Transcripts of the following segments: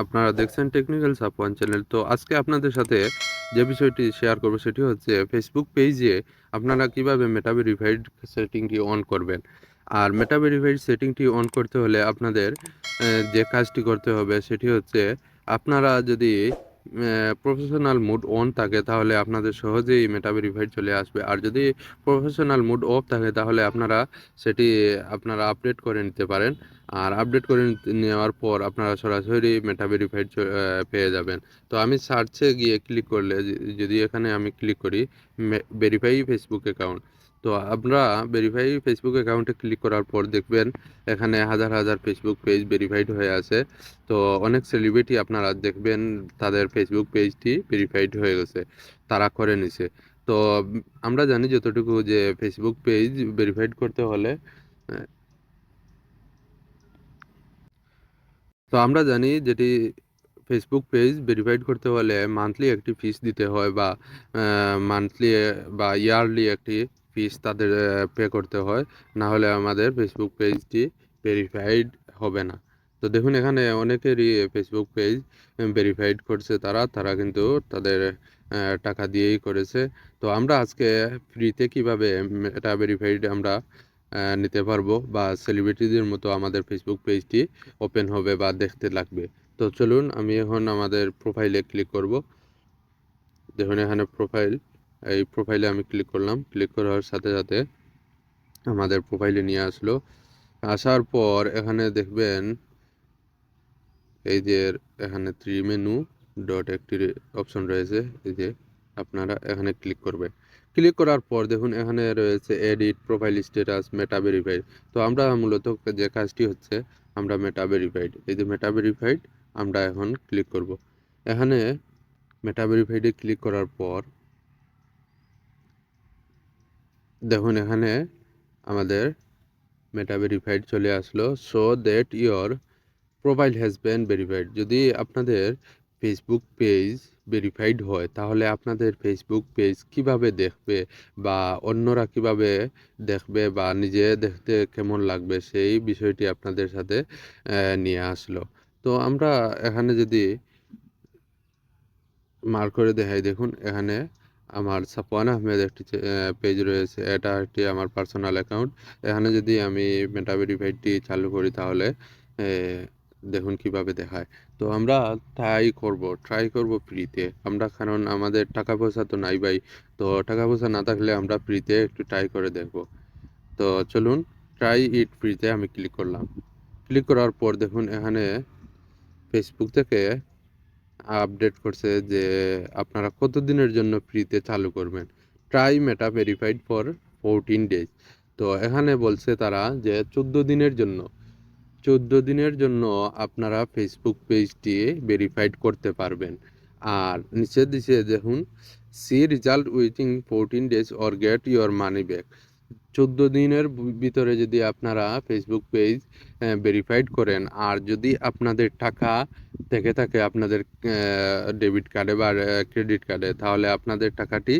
আপনারা দেখছেন technical সাপোয়ান channel. তো আজকে আপনাদের সাথে যে বিষয়টি শেয়ার করব সেটি হচ্ছে ফেসবুক পেজে আপনারা কিভাবে মেটা ভেরিফাইড সেটিংটি অন করবেন। আর মেটা ভেরিফাইড সেটিংটি অন করতে হলে আপনাদের যে কাজটি করতে হবে সেটি হচ্ছে আপনারা যদি প্রফেশনাল মুড অন থাকে তাহলে আপনাদের সহজেই মেটা ভেরিফাইড চলে আসবে। আর যদি প্রফেশনাল মুড অফ থাকে তাহলে সেটি আপনারা আপডেট করে নিতে পারেন। আর আপডেট করে নেওয়ার পর আপনারা সরাসরি মেটা ভেরিফাইড পেয়ে যাবেন। তো আমি সার্চে গিয়ে ক্লিক করলে যদি এখানে আমি ক্লিক করি ভেরিফাই ফেসবুক অ্যাকাউন্ট, তো আপনারা ভেরিফাই ফেসবুক অ্যাকাউন্টে ক্লিক করার পর দেখবেন এখানে হাজার হাজার ফেসবুক পেজ ভেরিফাইড হয়ে আছে। তো অনেক সেলিব্রিটি আপনারা দেখবেন তাদের ফেসবুক পেজটি ভেরিফাইড হয়ে গেছে, তারা করে নিছে। তো আমরা জানি যতটুকু যে ফেসবুক পেজ ভেরিফাইড করতে হলে তো আমরা জানি যেটি ফেসবুক পেজ ভেরিফাইড করতে হলে মান্থলি একটি ফিস দিতে হয়, বা মান্থলি বা ইয়ারলি একটি ফিস তাদের পে করতে হয়, না হলে আমাদের ফেসবুক পেজটি ভেরিফাইড হবে না। তো দেখুন এখানে অনেকেরই ফেসবুক পেজ ভেরিফাইড করছে, তারা কিন্তু তাদের টাকা দিয়েই করেছে। তো আমরা আজকে ফ্রিতে কিভাবে এটা ভেরিফাইড আমরা নিতে পারবো, বা সেলিব্রিটিদের মতো আমাদের ফেসবুক পেজটি ওপেন হবে বা দেখতে লাগবে। তো চলুন আমি এখন আমাদের প্রোফাইলে ক্লিক করব। দেখুন এখানে এই প্রোফাইলে আমি ক্লিক করলাম। ক্লিক করার সাথে সাথে আমাদের প্রোফাইলে নিয়ে আসলো। আসার পর এখানে দেখবেন এই যে এখানে থ্রি মেনু ডট একটি অপশন রয়েছে, এই যে আপনারা এখানে ক্লিক করবেন। ক্লিক করার পর দেখুন এখানে রয়েছে এডিট প্রোফাইল স্ট্যাটাস মেটা ভেরিফাইড। তো আমরা মূলত যে কাজটি হচ্ছে আমরা মেটা ভেরিফাইড, এই যে মেটা ভেরিফাইড আমরা এখন ক্লিক করব। এখানে মেটা ভেরিফাইডে ক্লিক করার পর দেখুন এখানে আমাদের মেটা ভেরিফাইড চলে আসলো। So that your profile has been verified. যদি আপনাদের ফেসবুক পেজ ভেরিফাইড হয় তাহলে আপনাদের ফেসবুক পেজ কিভাবে দেখবে, বা অন্যরা কিভাবে দেখবে, বা নিজে দেখতে কেমন লাগবে সেই বিষয়টি আপনাদের সাথে নিয়ে আসলো। তো আমরা এখানে যদি মার্ক করে দেখাই, দেখুন এখানে আমার সাফওয়ান আহমেদ একটি পেজ রয়েছে, এটা একটি আমার পার্সোনাল অ্যাকাউন্ট। এখানে যদি আমি মেটা ভেরিফাইডটি চালু করি তাহলে এ, দেখুন কিভাবে দেখায়। তো আমরা ট্রাই করব ফ্রিতে আমরা, কারণ আমাদের টাকা পয়সা তো নাই ভাই। তো টাকা পয়সা না থাকলে আমরা ফ্রিতে একটু ট্রাই করে দেখব। তো চলুন ট্রাই ইট ফ্রিতে আমি ক্লিক করলাম। ক্লিক করার পর দেখুন এখানে ফেসবুক থেকে আপডেট করছে যে আপনারা কতদিনের জন্য ফ্রিতে চালু করবেন। Try meta verified for 14 days. তো এখানে বলছে তারা যে 14 দিনের জন্য আপনারা ফেসবুক পেজটি ভেরিফাইড করতে পারবেন। আর নিচে দিছে দেখুন, see result within 14 days or get your money back. 14 দিনের ভিতরে যদি আপনারা ফেসবুক পেজ ভেরিফাইড করেন, আর যদি আপনাদের টাকা থেকে থাকে আপনাদের ডেবিট কার্ডে বা ক্রেডিট কার্ডে, তাহলে আপনাদের টাকাটি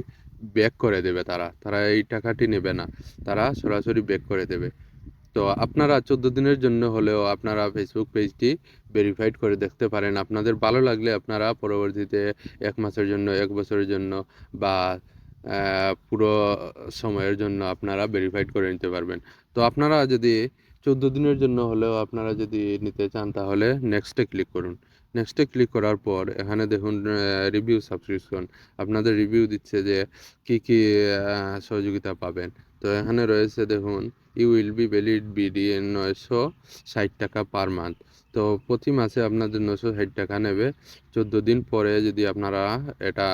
ব্যাক করে দেবে। তারা এই টাকাটি নেবে না, তারা সরাসরি ব্যাক করে দেবে। তো আপনারা 14 দিনের জন্য হলেও আপনারা ফেসবুক পেজটি ভেরিফাইড করে দেখতে পারেন। আপনাদের ভালো লাগলে আপনারা পরবর্তীতে 1 মাসের জন্য, 1 বছরের জন্য, বা পুরো সময়ের জন্য আপনারা ভেরিফাইড করে নিতে পারবেন। তো আপনারা যদি 14 দিনের জন্য হলেও আপনারা যদি নিতে চান তাহলে নেক্সটে ক্লিক করুন। নেক্সটে ক্লিক করার পর এখানে দেখুন রিভিউ সাবস্ক্রিপশন, আপনাদের রিভিউ দিচ্ছে যে কি কি সহযোগিতা পাবেন। তো এখানে রয়েছে দেখুন, you will be valid BDN 960 টাকা পার মান্থ। তো প্রতি মাসে আপনাদের 960 টাকা নেবে। 14 দিন পরে যদি আপনারা এটা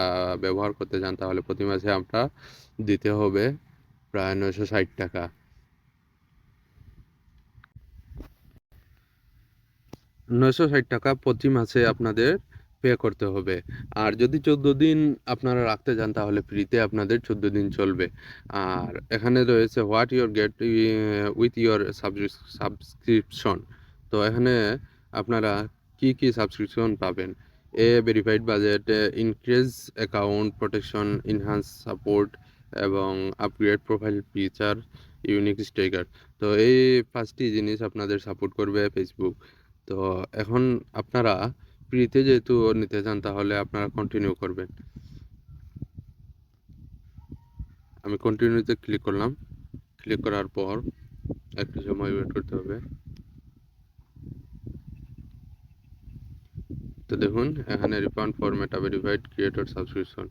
ব্যবহার করতে চান তাহলে প্রতি মাসে আপনার দিতে হবে প্রায় 960 টাকা। 960 টাকা প্রতি মাসে আপনাদের পে করতে হবে। আর যদি 14 দিন আপনারা রাখতে চান তাহলে ফ্রিতে আপনাদের 14 দিন চলবে। আর এখানে রয়েছে what your get with your subscription. তো এখানে আপনারা কি কি সাবস্ক্রিপশন পাবেন। ভেরিফাইড বাজেট, increase account protection, enhance support, এবং upgrade profile feature, unique sticker. তো এই 5টি জিনিস আপনাদের সাপোর্ট করবে ফেসবুক। তো এখন আপনারা ফ্রিতে যেহেতু নিতে চান তাহলে আপনারা কন্টিনিউ করবেন। আমি কন্টিনিউতে ক্লিক করলাম। ক্লিক করার পর একটু সময় ওয়েট করতে হবে। তো দেখুন এখানে refund for Meta verified creator subscription.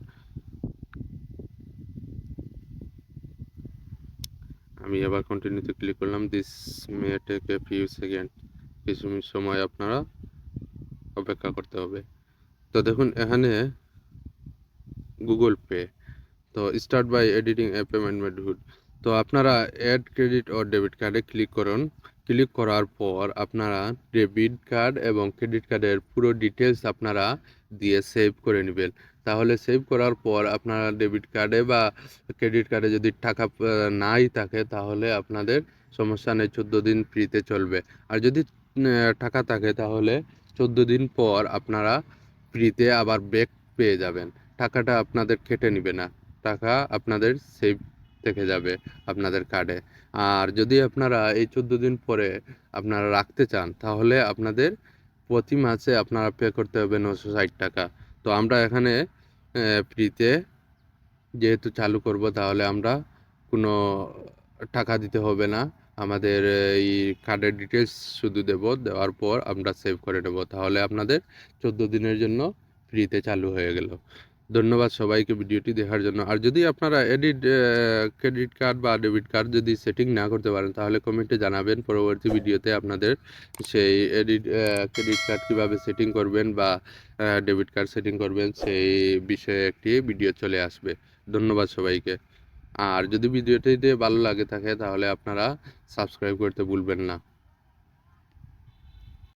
আমি এবার কন্টিনিউতে ক্লিক করলাম। This may take a few second, কিছু সময় আপনারা অপেক্ষা করতে হবে। তো দেখুন এখানে গুগল পে, তো start by editing a payment method. তো আপনারা অ্যাড ক্রেডিট ও ডেবিট কার্ডে ক্লিক করুন। ক্লিক করার পর আপনারা ডেবিট কার্ড এবং ক্রেডিট কার্ডের পুরো ডিটেলস আপনারা দিয়ে সেভ করে নেবেন। তাহলে সেভ করার পর আপনারা ডেবিট কার্ডে বা ক্রেডিট কার্ডে যদি টাকা নাই থাকে তাহলে আপনাদের সমস্যা নেই, 14 দিন ফ্রিতে চলবে। আর যদি টাকা থাকে তাহলে 14 দিন পর আপনারা ফ্রিতে আবার ব্যাক পেয়ে যাবেন। টাকাটা আপনাদের কেটে নিবে না, টাকা আপনাদের সেভ থেকে যাবে আপনাদের কার্ডে। আর যদি আপনারা এই 14 দিন পরে আপনারা রাখতে চান তাহলে আপনাদের প্রতি মাসে আপনারা পে করতে হবে 960 টাকা। তো আমরা এখানে ফ্রিতে যেহেতু চালু করব তাহলে আমরা কোনো টাকা দিতে হবে না। আমাদের এই কার্ডের ডিটেলস শুধু দেওয়ার পর আমরা সেভ করে নেব, তাহলে আপনাদের 14 দিনের জন্য ফ্রিতে চালু হয়ে গেল। ধন্যবাদ সবাইকে ভিডিওটি দেখার জন্য। আর যদি আপনারা ক্রেডিট কার্ড বা ডেবিট কার্ড যদি সেটিং না করতে পারেন তাহলে কমেন্টে জানাবেন। পরবর্তী ভিডিওতে আপনাদের সেই ক্রেডিট কার্ড কীভাবে সেটিং করবেন বা ডেবিট কার্ড সেটিং করবেন সেই বিষয়ে একটি ভিডিও চলে আসবে। ধন্যবাদ সবাইকে। আর যদি ভিডিওটি ভালো লাগে থাকে তাহলে আপনারা সাবস্ক্রাইব করতে ভুলবেন না।